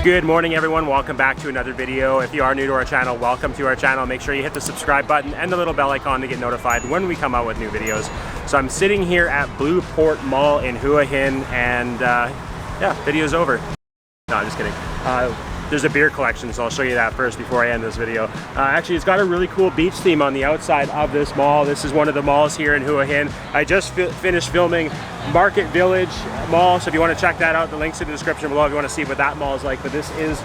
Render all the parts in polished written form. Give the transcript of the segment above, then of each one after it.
Good morning everyone, welcome back to another video. If you are new to our channel, welcome to our channel. Make sure you hit the subscribe button and the little bell icon to get notified when we come out with new videos. So I'm sitting here at Bluport Mall in Hua Hin and yeah, video's over. No, I'm just kidding. There's a beer collection, so I'll show you that first before I end this video. Actually, it's got a really cool beach theme on the outside of this mall. This is one of the malls here in Hua Hin. I just finished filming Market Village Mall, so if you want to check that out, the link's in the description below if you want to see what that mall is like. But this is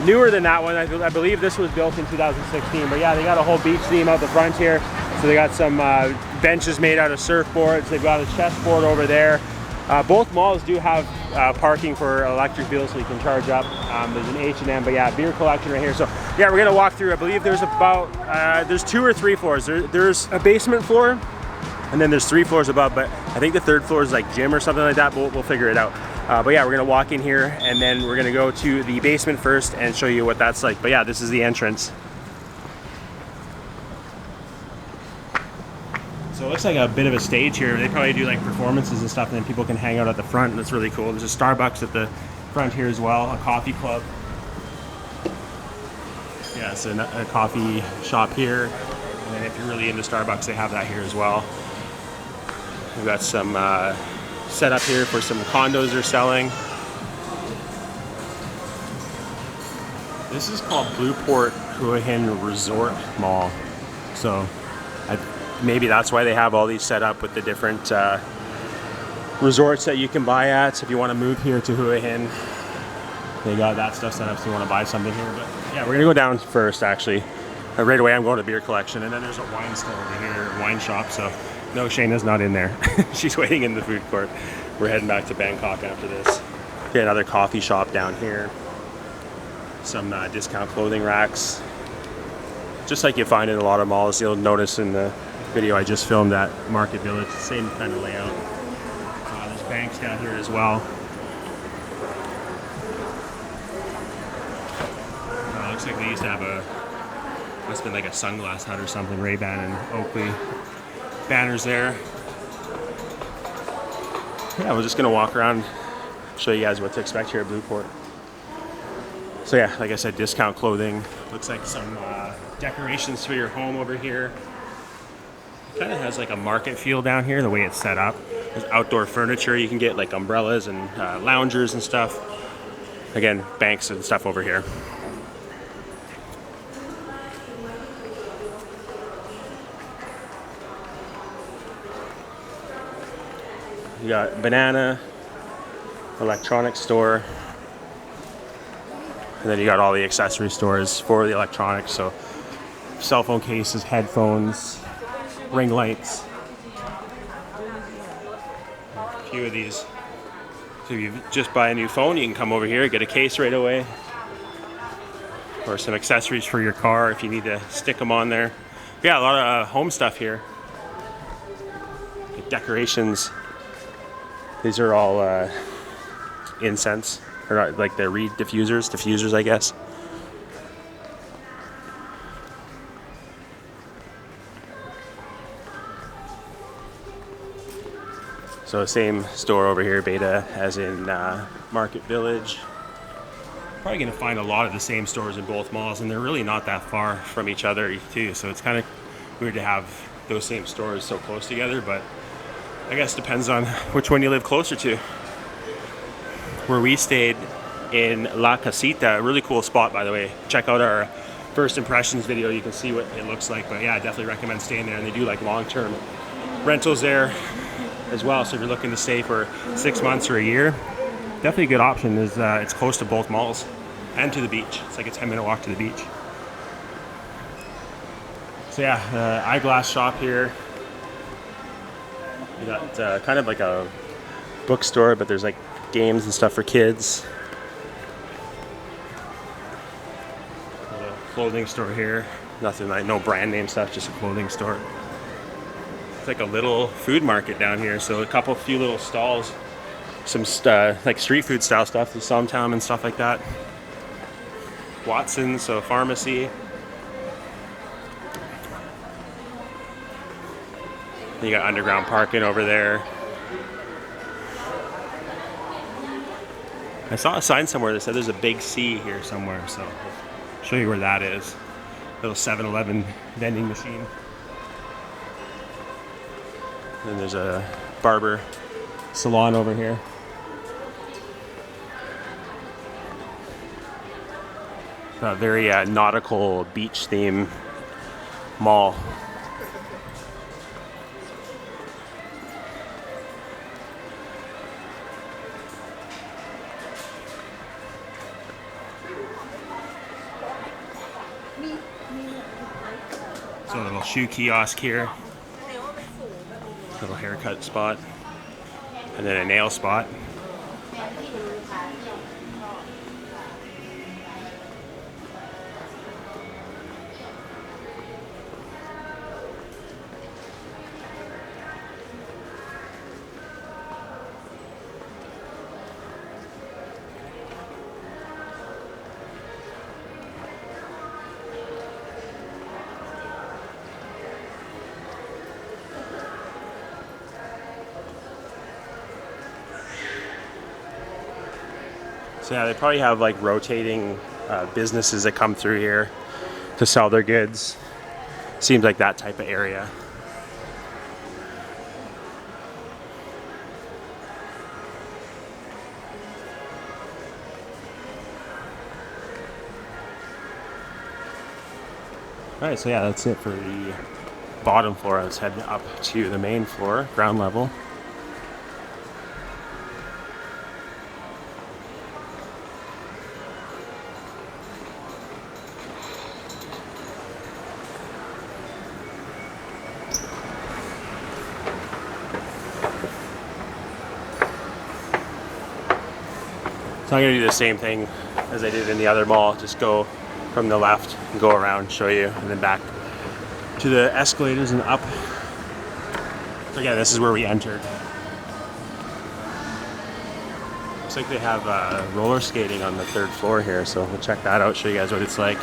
newer than that one. I believe this was built in 2016. But yeah, they got a whole beach theme out the front here. So they got some benches made out of surfboards. They've got a chessboard over there. Both malls do have parking for electric vehicles, so you can charge up. There's an H&M, but yeah, beer collection right here. So yeah, we're gonna walk through. I believe there's about there's 2 or 3 floors. There's a basement floor, and then there's 3 floors above. But I think the 3rd floor is like gym or something like that. But we'll figure it out. But yeah, we're gonna walk in here, and then we're gonna go to the basement first and show you what that's like. But yeah, this is the entrance. So it looks like a bit of a stage here. They probably do like performances and stuff, and then people can hang out at the front. That's really cool. There's a Starbucks at the front here as well, a coffee club. Yeah, it's a coffee shop here. And then if you're really into Starbucks, they have that here as well. We've got some set up here for some condos they're selling. This is called Bluport Hua Hin Resort Mall. So maybe that's why they have all these set up with the different resorts that you can buy at. So if you want to move here to Hua Hin, they got that stuff set up so you want to buy something here. But yeah, we're gonna go down first actually. Right away I'm going to beer collection, and then there's a wine store over here, a wine shop. So no, Shayna's not in there. She's waiting in the food court. We're heading back to Bangkok after this. Okay, another coffee shop down here. Some discount clothing racks. Just like you find in a lot of malls, you'll notice in the video I just filmed at Market Village, same kind of layout. There's banks down here as well. Looks like they used to have must have been like a sunglass hut or something, Ray-Ban and Oakley banners there. Yeah, we're just gonna walk around, show you guys what to expect here at Bluport. So yeah, like I said, discount clothing. Looks like some decorations for your home over here. Kind of has like a market feel down here, the way it's set up. There's outdoor furniture. You can get like umbrellas and loungers and stuff. Again, banks and stuff over here. You got banana, electronics store, and then you got all the accessory stores for the electronics. So cell phone cases, headphones, ring lights, a few of these. So if you just buy a new phone, you can come over here, get a case right away, or some accessories for your car if you need to stick them on there. Yeah, a lot of home stuff here. Like decorations. These are all incense, or like the reed diffusers, I guess. So same store over here, Beta, as in Market Village. Probably gonna find a lot of the same stores in both malls, and they're really not that far from each other too. So it's kind of weird to have those same stores so close together, but I guess depends on which one you live closer to. Where we stayed in La Casita, a really cool spot by the way. Check out our first impressions video, you can see what it looks like. But yeah, I definitely recommend staying there, and they do like long-term rentals there as well. So if you're looking to stay for 6 months or a year, definitely a good option. Is it's close to both malls and to the beach. It's like a 10-minute walk to the beach. So yeah, eyeglass shop here. You got kind of like a bookstore, but there's like games and stuff for kids. A little clothing store here. Nothing like, no brand name stuff, just a clothing store. It's like a little food market down here, so a few little stalls, some like street food style stuff, the Somtam and stuff like that. Watson's, so pharmacy. You got underground parking over there. I saw a sign somewhere that said there's a Big C here somewhere, so I'll show you where that is. Little 7-Eleven vending machine. And there's a barber salon over here. A very nautical beach theme mall. So a little shoe kiosk here, little haircut spot, and then a nail spot. So yeah, they probably have like rotating businesses that come through here to sell their goods. Seems like that type of area. Alright, so yeah, that's it for the bottom floor. I was heading up to the main floor, ground level. So I'm going to do the same thing as I did in the other mall, just go from the left and go around, show you, and then back to the escalators and up. So yeah, this is where we entered. Looks like they have roller skating on the 3rd floor here, so we'll check that out, show you guys what it's like.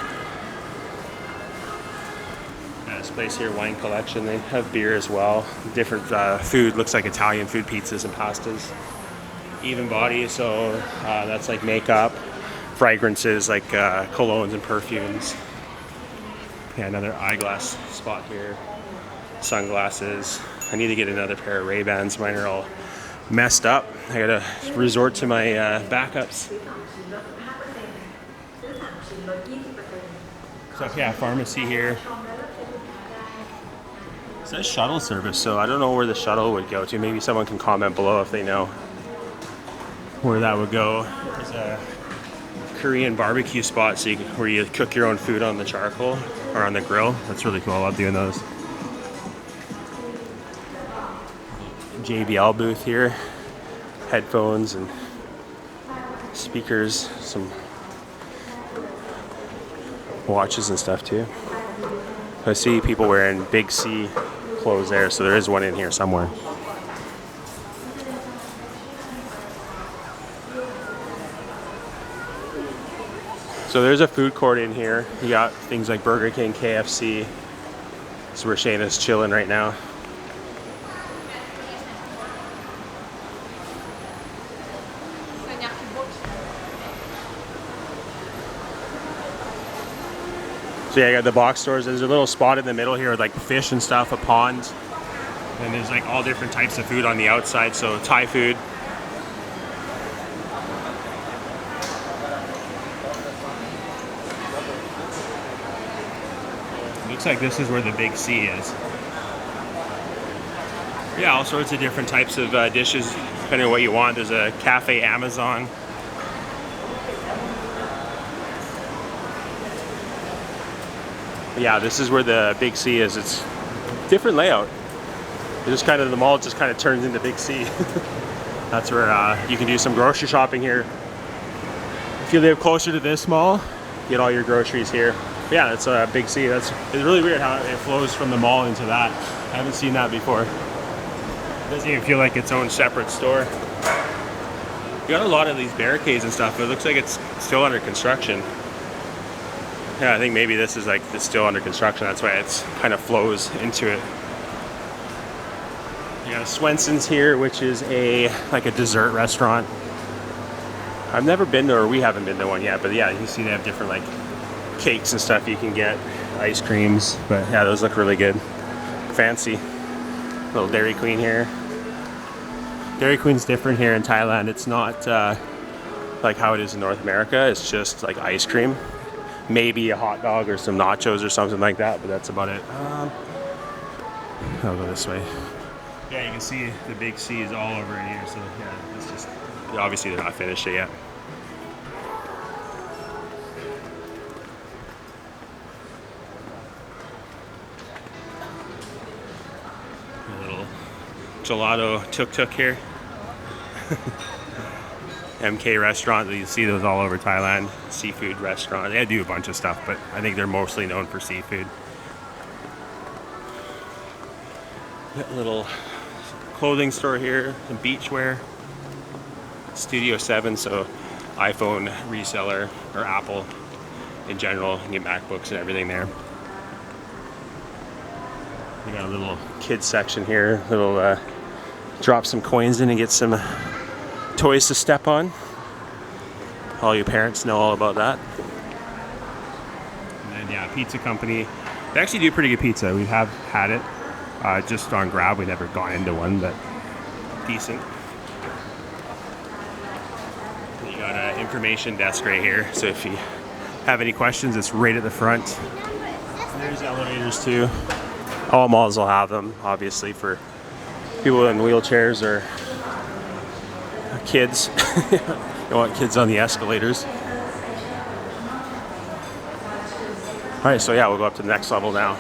This place here, wine collection, they have beer as well. Different food, looks like Italian food, pizzas and pastas. Even body, so that's like makeup, fragrances like colognes and perfumes. Yeah, another eyeglass spot here. Sunglasses. I need to get another pair of Ray-Bans. Mine are all messed up. I gotta resort to my backups. So yeah, pharmacy here. It says shuttle service, so I don't know where the shuttle would go to. Maybe someone can comment below if they know where that would go. There's a Korean barbecue spot where you cook your own food on the charcoal or on the grill. That's really cool. I love doing those. JBL booth here. Headphones and speakers, some watches and stuff too. I see people wearing Big C clothes there, so there is one in here somewhere. So there's a food court in here. You got things like Burger King, KFC. So where Shayna's chilling right now. So yeah, you got the box stores. There's a little spot in the middle here with like fish and stuff, a pond. And there's like all different types of food on the outside. So Thai food. Looks like this is where the Big C is. Yeah, all sorts of different types of dishes, depending on what you want. There's a Cafe Amazon. Yeah, this is where the Big C is. It's different layout. It's just kind of, the mall just kind of turns into Big C. That's where you can do some grocery shopping here. If you live closer to this mall, get all your groceries here. But yeah, that's a Big C. It's really weird how it flows from the mall into that. I haven't seen that before. It doesn't even feel like its own separate store. You got a lot of these barricades and stuff, but it looks like it's still under construction. Yeah, I think maybe this is like, it's still under construction. That's why it's kind of flows into it. You got Swenson's here, which is like a dessert restaurant. I've never been to, or we haven't been to one yet, but yeah, you see they have different like cakes and stuff you can get, ice creams, but yeah, those look really good. Fancy. Little Dairy Queen here. Dairy Queen's different here in Thailand. It's not like how it is in North America. It's just like ice cream. Maybe a hot dog or some nachos or something like that, but that's about it. I'll go this way. Yeah, you can see the big C is all over in here, so yeah, it's just, obviously they're not finished it yet. A little gelato tuk-tuk here. MK restaurant, you see those all over Thailand. Seafood restaurant. They do a bunch of stuff, but I think they're mostly known for seafood. Got a little clothing store here, some beachwear. Studio 7, so iPhone reseller, or Apple in general. You can get MacBooks and everything there. We got a little kids section here. Little drop some coins in and get some toys to step on. All you parents know all about that. And then yeah, pizza company. They actually do pretty good pizza. We have had it just on Grab. We never gone into one, but decent. You got an information desk right here, so if you have any questions, it's right at the front. And there's elevators too. All malls will have them, obviously, for people in wheelchairs or kids. You want kids on the escalators. Alright, so yeah, we'll go up to the next level now.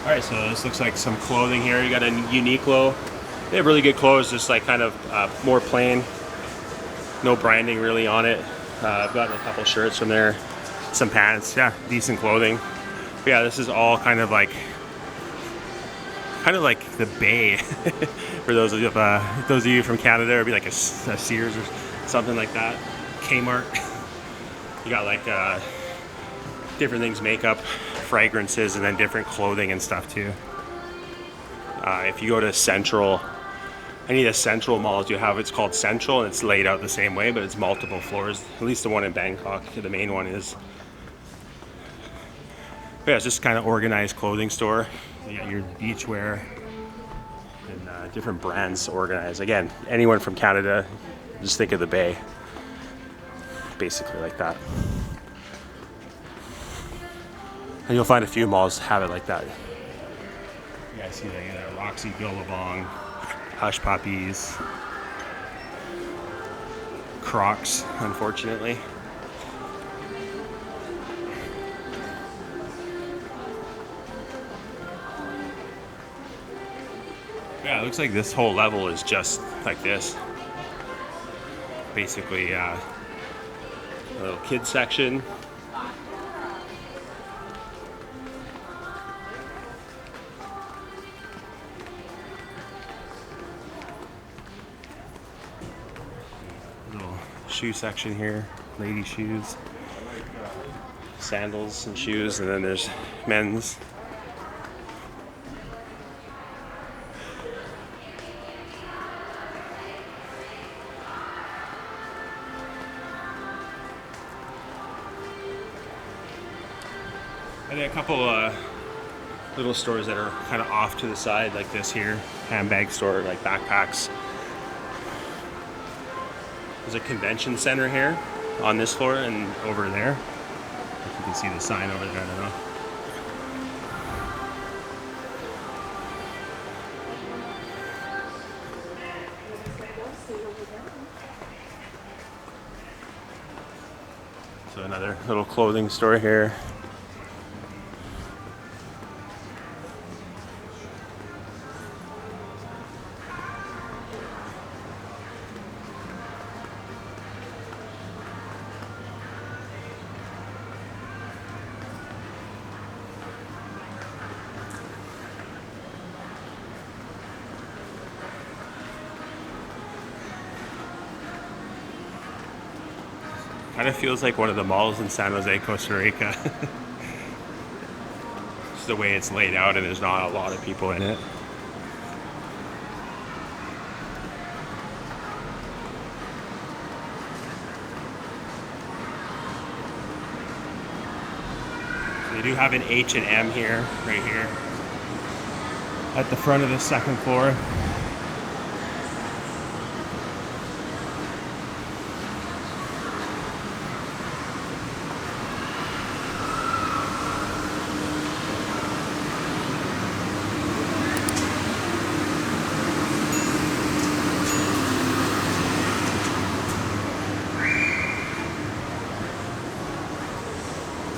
Alright, so this looks like some clothing here. You got a Uniqlo. They have really good clothes, just like kind of more plain. No branding really on it. I've gotten a couple shirts from there. Some pants, yeah, decent clothing. But yeah, this is all kind of like the Bay. For those of you from Canada, it'd be like a Sears or something like that. Kmart. You got like different things, makeup, fragrances, and then different clothing and stuff too. If you go to Central, any of the Central malls, you have, it's called Central, and it's laid out the same way, but it's multiple floors. At least the one in Bangkok, the main one is. But yeah, it's just kind of organized clothing store. You got your beachwear and different brands organized. Again, anyone from Canada, just think of the Bay. Basically like that. And you'll find a few malls have it like that. You guys see that Roxy, Billabong, Hush Puppies, Crocs, unfortunately. Yeah, it looks like this whole level is just like this. Basically, a little kids section. Shoe section here, lady shoes, sandals and shoes, and then there's men's. And then a couple little stores that are kind of off to the side, like this here, handbag store, like backpacks. There's a convention center here on this floor and over there. If you can see the sign over there, I don't know. So another little clothing store here. Kind of feels like one of the malls in San Jose, Costa Rica. Just the way it's laid out, and there's not a lot of people in it. They do have an H&M here, right here, at the front of the second floor.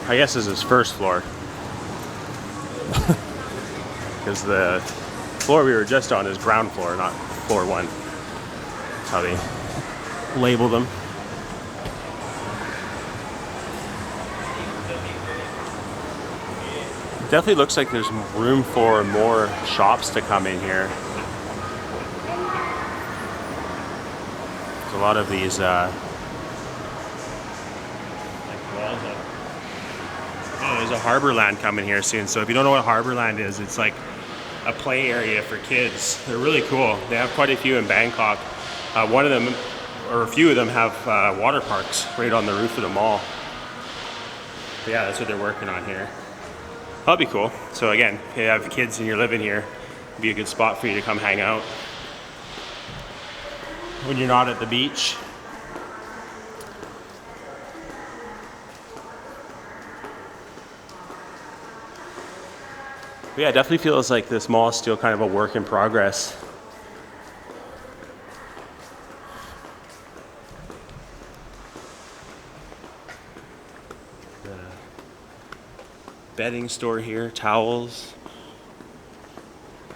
I guess this is first floor. Because the floor we were just on is ground floor, not floor 1. That's how they label them. Definitely looks like there's room for more shops to come in here. There's a lot of these there's a Harborland coming here soon. So if you don't know what Harborland is, it's like a play area for kids. They're really cool. They have quite a few in Bangkok. One of them, or a few of them, have water parks right on the roof of the mall. But yeah, that's what they're working on here. That'll be cool. So again, if you have kids and you're living here, it'd be a good spot for you to come hang out when you're not at the beach. But yeah, it definitely feels like this mall is still kind of a work in progress. The bedding store here, towels.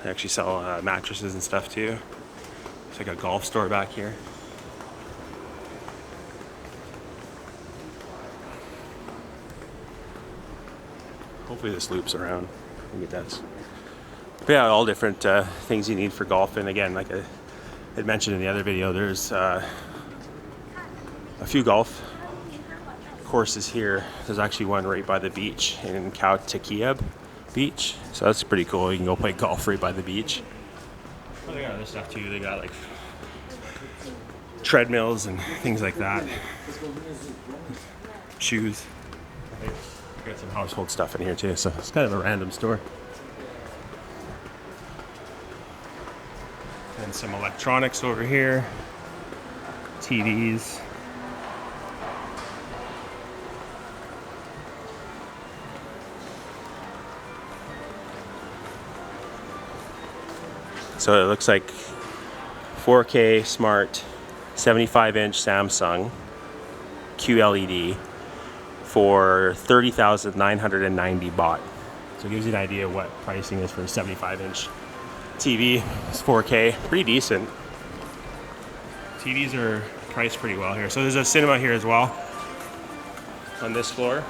They actually sell mattresses and stuff too. It's like a golf store back here. Hopefully this loops around. I think it does. But yeah, all different things you need for golf. And again, like I had mentioned in the other video, there's a few golf courses here. There's actually one right by the beach in Khao Tekiab Beach. So that's pretty cool. You can go play golf right by the beach. Well, they got other stuff too. They got like treadmills and things like that. Shoes. Got some household stuff in here too, so it's kind of a random store. And some electronics over here, TVs. So it looks like 4K smart 75-inch Samsung QLED for 30,990 baht. So it gives you an idea of what pricing is for a 75-inch TV. It's 4K, pretty decent. TVs are priced pretty well here. So there's a cinema here as well on this floor.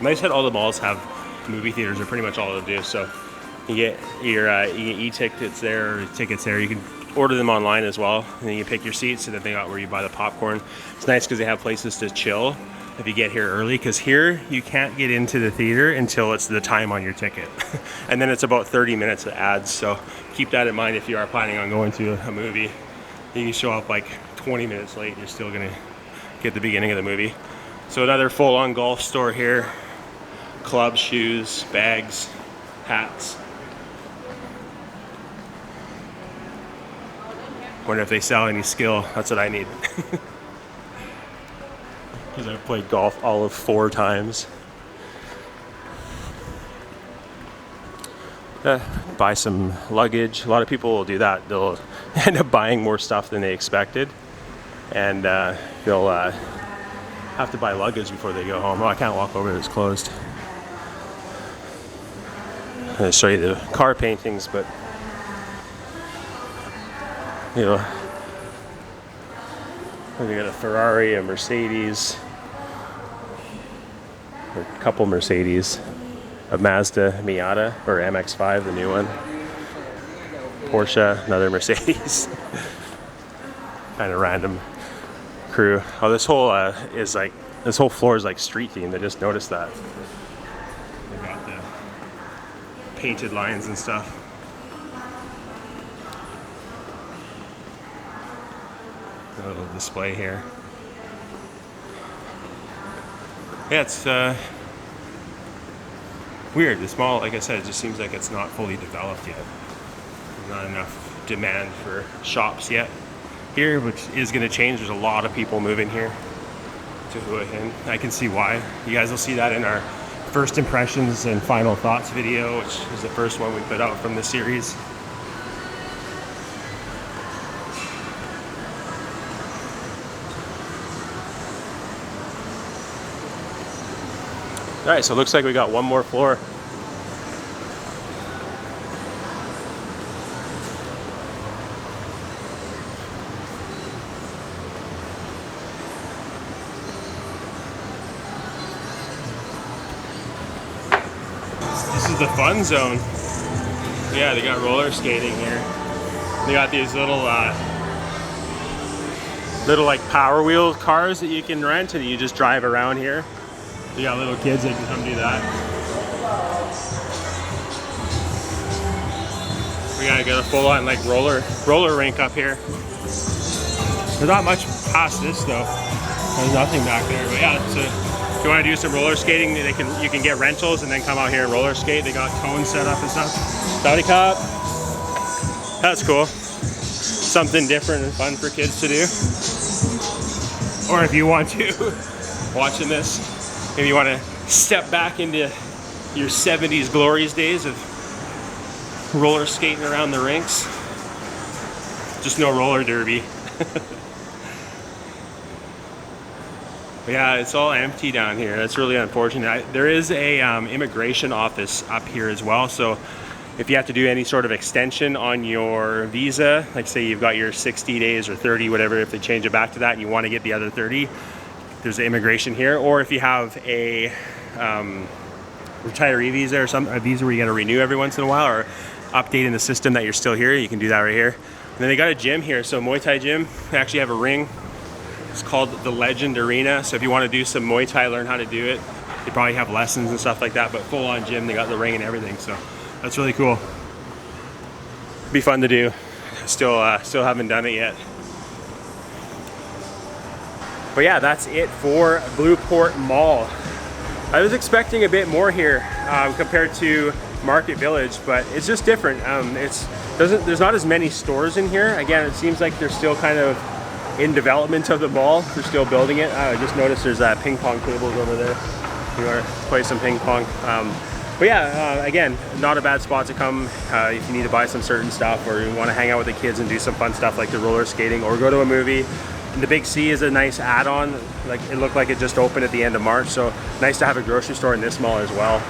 Nice that all the malls have movie theaters, are pretty much all they'll do. So you get your e-tickets there, or tickets there. You can order them online as well, and then you pick your seats, and then they got where you buy the popcorn. It's nice because they have places to chill if you get here early, because here you can't get into the theater until it's the time on your ticket. And then it's about 30 minutes of ads, so keep that in mind if you are planning on going to a movie. You can show up like 20 minutes late, you're still gonna get the beginning of the movie. So another full-on golf store here. Clubs, shoes, bags, hats. Wonder if they sell any skill. That's what I need. Because I've played golf all of 4 times. Buy some luggage. A lot of people will do that. They'll end up buying more stuff than they expected. And they'll have to buy luggage before they go home. Oh, I can't walk over, it's closed. I'm going to show you the car paintings, but you know, we got a Ferrari, a Mercedes, a couple Mercedes, a Mazda Miata, or MX-5, the new one, Porsche, another Mercedes. Kind of random crew. Oh, this whole this whole floor is like street themed. I just noticed that. They've got the painted lines and stuff. A little display here. Yeah, it's weird. This mall, like I said, it just seems like it's not fully developed yet. There's not enough demand for shops yet here, which is going to change. There's a lot of people moving here to Hua Hin. I can see why. You guys will see that in our first impressions and final thoughts video, which is the first one we put out from the series. All right, so it looks like we got one more floor. This is the fun zone. Yeah, they got roller skating here. They got these little like Power Wheel cars that you can rent and you just drive around here. You got little kids that can come do that. We gotta get a full-on like roller rink up here. There's not much past this though. There's nothing back there. But yeah, so if you want to do some roller skating, you can get rentals and then come out here and roller skate. They got cones set up and stuff. Saudi Cup. That's cool. Something different and fun for kids to do. Or if you want to, watching this, maybe you want to step back into your 70s glories days of roller skating around the rinks. Just no roller derby. But yeah, it's all empty down here. That's really unfortunate. There is a immigration office up here as well. So if you have to do any sort of extension on your visa, like say you've got your 60 days or 30, whatever, if they change it back to that and you want to get the other 30, there's the immigration here. Or if you have a retiree visa or a visa where you got to renew every once in a while or update in the system that you're still here, you can do that right here. And then they got a gym here. So Muay Thai gym, they actually have a ring. It's called the Legend Arena. So if you want to do some Muay Thai, learn how to do it, they probably have lessons and stuff like that, but full on gym, they got the ring and everything. So that's really cool. Be fun to do. Still haven't done it yet. But yeah, that's it for Bluport Mall. I was expecting a bit more here compared to Market Village, but it's just different. There's not as many stores in here. Again, it seems like they're still kind of in development of the mall. They're still building it. I just noticed there's ping pong tables over there. You want to play some ping pong. But yeah, again, not a bad spot to come if you need to buy some certain stuff or you want to hang out with the kids and do some fun stuff like the roller skating or go to a movie. And the Big C is a nice add-on. Like it looked like it just opened at the end of March, so nice to have a grocery store in this mall as well.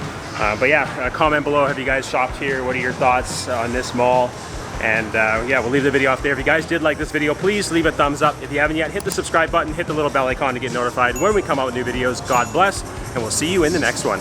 But yeah, comment below, have you guys shopped here? What are your thoughts on this mall? And yeah, we'll leave the video off there. If you guys did like this video, please leave a thumbs up. If you haven't yet, hit the subscribe button, hit the little bell icon to get notified when we come out with new videos. God bless, and we'll see you in the next one.